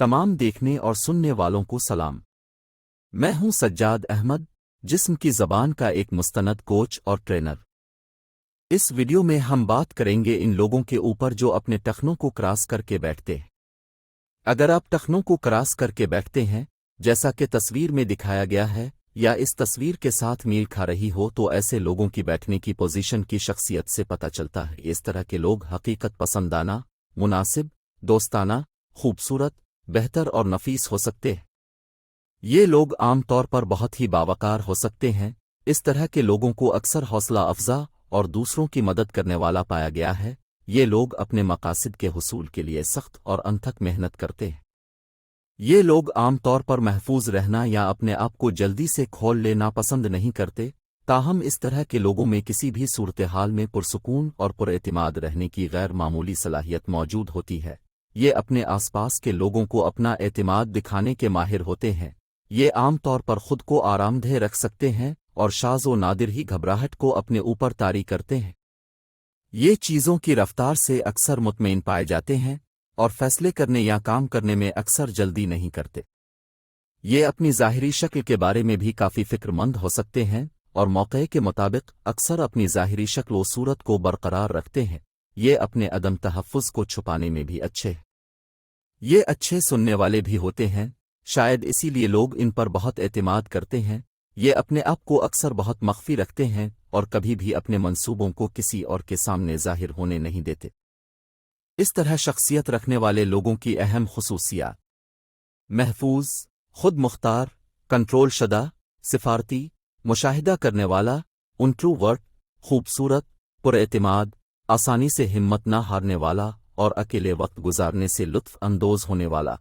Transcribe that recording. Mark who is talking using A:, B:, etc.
A: تمام دیکھنے اور سننے والوں کو سلام۔ میں ہوں سجاد احمد، جسم کی زبان کا ایک مستند کوچ اور ٹرینر۔ اس ویڈیو میں ہم بات کریں گے ان لوگوں کے اوپر جو اپنے ٹخنوں کو کراس کر کے بیٹھتے ہیں۔ اگر آپ ٹخنوں کو کراس کر کے بیٹھتے ہیں، جیسا کہ تصویر میں دکھایا گیا ہے، یا اس تصویر کے ساتھ میل کھا رہی ہو، تو ایسے لوگوں کی بیٹھنے کی پوزیشن کی شخصیت سے پتہ چلتا ہے۔ اس طرح کے لوگ حقیقت پسندانہ، مناسب، دوستانہ، خوبصورت، بہتر اور نفیس ہو سکتے ہیں۔ یہ لوگ عام طور پر بہت ہی باوقار ہو سکتے ہیں۔ اس طرح کے لوگوں کو اکثر حوصلہ افزا اور دوسروں کی مدد کرنے والا پایا گیا ہے۔ یہ لوگ اپنے مقاصد کے حصول کے لیے سخت اور انتھک محنت کرتے ہیں۔ یہ لوگ عام طور پر محفوظ رہنا یا اپنے آپ کو جلدی سے کھول لینا پسند نہیں کرتے، تاہم اس طرح کے لوگوں میں کسی بھی صورتحال میں پرسکون اور پراعتماد رہنے کی غیر معمولی صلاحیت موجود ہوتی ہے۔ یہ اپنے آس پاس کے لوگوں کو اپنا اعتماد دکھانے کے ماہر ہوتے ہیں۔ یہ عام طور پر خود کو آرام دہ رکھ سکتے ہیں اور شاذ و نادر ہی گھبراہٹ کو اپنے اوپر طاری کرتے ہیں۔ یہ چیزوں کی رفتار سے اکثر مطمئن پائے جاتے ہیں اور فیصلے کرنے یا کام کرنے میں اکثر جلدی نہیں کرتے۔ یہ اپنی ظاہری شکل کے بارے میں بھی کافی فکر مند ہو سکتے ہیں اور موقع کے مطابق اکثر اپنی ظاہری شکل و صورت کو برقرار رکھتے ہیں۔ یہ اپنے عدم تحفظ کو چھپانے میں بھی اچھے ہیں۔ یہ اچھے سننے والے بھی ہوتے ہیں، شاید اسی لیے لوگ ان پر بہت اعتماد کرتے ہیں۔ یہ اپنے آپ کو اکثر بہت مخفی رکھتے ہیں اور کبھی بھی اپنے منصوبوں کو کسی اور کے سامنے ظاہر ہونے نہیں دیتے۔ اس طرح شخصیت رکھنے والے لوگوں کی اہم خصوصیات: محفوظ، خود مختار، کنٹرول شدہ، سفارتی، مشاہدہ کرنے والا، انٹروورٹ، خوبصورت، پراعتماد، آسانی سے ہمت نہ ہارنے والا اور اکیلے وقت گزارنے سے لطف اندوز ہونے والا۔